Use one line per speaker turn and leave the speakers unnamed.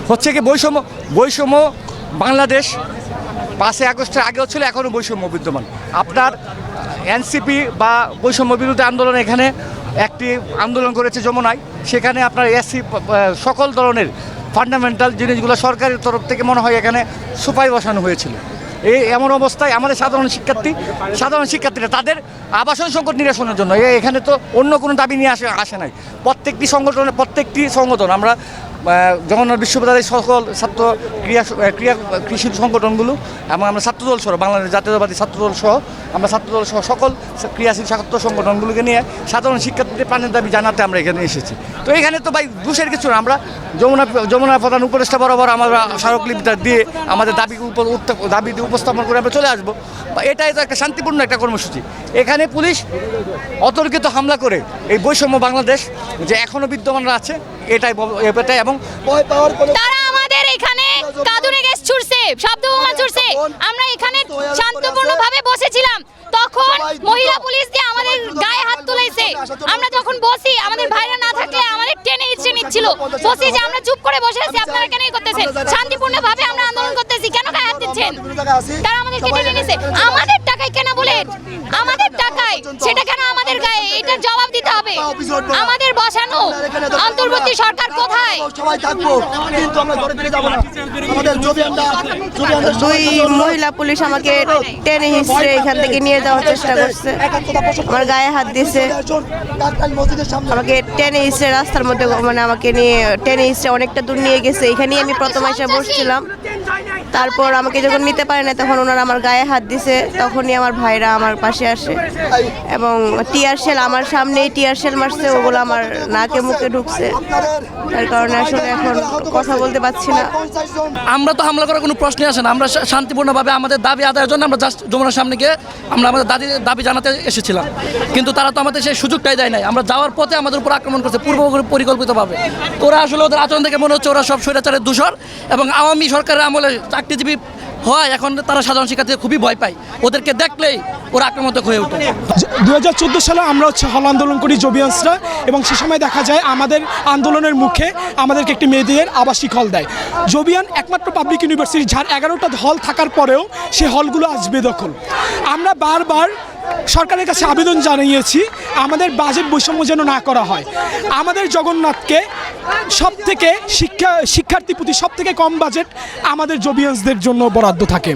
হচ্ছে কি বৈষম্য বাংলাদেশ 5ই আগস্টের আগেও ছিল, এখনও বৈষম্য বিদ্যমান। আপনার এনসিপি বা বৈষম্য বিরোধী আন্দোলন এখানে একটি আন্দোলন করেছে যমুনায়, সেখানে আপনার এসসি সকল ধরনের ফান্ডামেন্টাল জিনিসগুলো সরকারের তরফ থেকে মনে হয় এখানে সুপাই বসানো হয়েছিল। এই এমন অবস্থায় আমাদের সাধারণ শিক্ষার্থীরা তাদের আবাসন সংকট নিরসনের জন্য এখানে তো অন্য কোনো দাবি নিয়ে আসে নাই। প্রত্যেকটি সংগঠন আমরা জগন্নাথ বিশ্ববিদ্যালয়ের সকল ছাত্র কৃষি সংগঠনগুলো এবং আমরা ছাত্রদল সহ বাংলাদেশ জাতীয়তাবাদী ছাত্রদল সহ সকল ক্রিয়াশীল ছাত্র সংগঠনগুলোকে নিয়ে সাধারণ শিক্ষার্থীদের প্রাণের দাবি জানাতে আমরা এখানে এসেছি। তো এখানে তো ভাই দোষের কিছু না, আমরা যমুনা প্রধান উপদেষ্টা বরাবর আমরা স্মারকলিপিটা দিয়ে আমাদের দাবি উপস্থাপন করে আমরা চলে আসবো। এটাই তো একটা শান্তিপূর্ণ একটা কর্মসূচি। এখানে পুলিশ অতর্কিত হামলা করে এই বৈষম্য বাংলাদেশ যে এখনো বিদ্যমান আছে এটাই এবং
তারা আমাদের এখানে কাঁদুনে গ্যাস ছুড়ছে, শব্দ বোমা ছুড়ছে। আমরা এখানে শান্তপূর্ণভাবে বসেছিলাম, তখন মহিলা পুলিশ দিয়ে আমাদের গায়ে হাত তুলেছে। আমরা যখন বসি, আমাদের ভাইরা না থাকলে আমাদের টেনে ইচ্ছে নিচ্ছিল। বসি যে আমরা চুপ করে বসে আছি, আপনারা কেন করতেছেন? শান্তিপূর্ণভাবে আমরা আন্দোলন করতেছি, কেন গায়ে হাত দিচ্ছেন? তারা আমাদেরকে টেনে নিয়েছে। আমাদের টাকায় কেন বলেন? আমাদের টাকায়, সেটা কেন আমাদের গায়ে? এটা জবাব দিতে হবে। আমাদের বসানো অন্তর্বর্তী সরকার কোথায়?
দুই মহিলা পুলিশ আমাকে টেনে হিসড়ে এখান থেকে নিয়ে যাওয়ার চেষ্টা করছে, আমার গায়ে হাত দিছে, আমাকে টেনে হিসড়ে রাস্তার মধ্যে মানে আমাকে নিয়ে টেনে হিসড়ে অনেকটা দূর নিয়ে গেছে। এখানেই আমি প্রথম এসে বসছিলাম, তারপর আমাকে যখন নিতে পারে না তখন ওনারা আমার গায়ে হাত দিছে। তখনই আমার ভাইরা আমার পাশে আসে এবং টিয়ার শেল আমার সামনেই টিয়ার শেল মারছে, ওগুলো আমার নাকে মুখে ঢুকছে, তার কারণে আসলে এখন কথা বলতে পারছি না।
আমরা তো হামলা করার কোনো প্রশ্নই আসে না। আমরা শান্তিপূর্ণভাবে আমাদের দাবি আদায়ের জন্য আমরা জাস্ট যমুনার সামনে গিয়ে আমরা আমাদের দাবি জানাতে এসেছিলাম, কিন্তু তারা তো আমাদের সেই সুযোগটাই দেয় নাই। আমরা যাওয়ার পথে আমাদের উপর আক্রমণ করছে পূর্ব পরিকল্পিতভাবে। ওরা আসলে ওদের আচরণ দেখে মনে হচ্ছে ওরা সব স্বৈরাচারের দূষর এবং আওয়ামী সরকারের আমলে চাকরিজীবী হয়, এখন তারা সাধারণ শিক্ষার্থীদের খুবই ভয় পায়, ওদেরকে দেখলেই ওরা আক্রমণাত্মক হয়ে ওঠে।
2014 সালে আমরা হল আন্দোলন করি জবিয়ান্সরা, এবং সে সময় দেখা যায় আমাদের আন্দোলনের মুখে আমাদেরকে একটি মেয়েদের আবাসিক হল দেয়। জবিয়ান একমাত্র পাবলিক ইউনিভার্সিটি যার 11টা হল থাকার পরেও সে হলগুলো আজ বেদখল। আমরা বারবার সরকারের কাছে আবেদন জানিয়েছি আমাদের বাজেট বৈষম্য যেন না করা হয়। আমাদের জগন্নাথকে সবথেকে শিক্ষার্থী প্রতি সবথেকে কম বাজেট আমাদের জবিয়ান্সদের জন্য বরাদ্দ থাকে।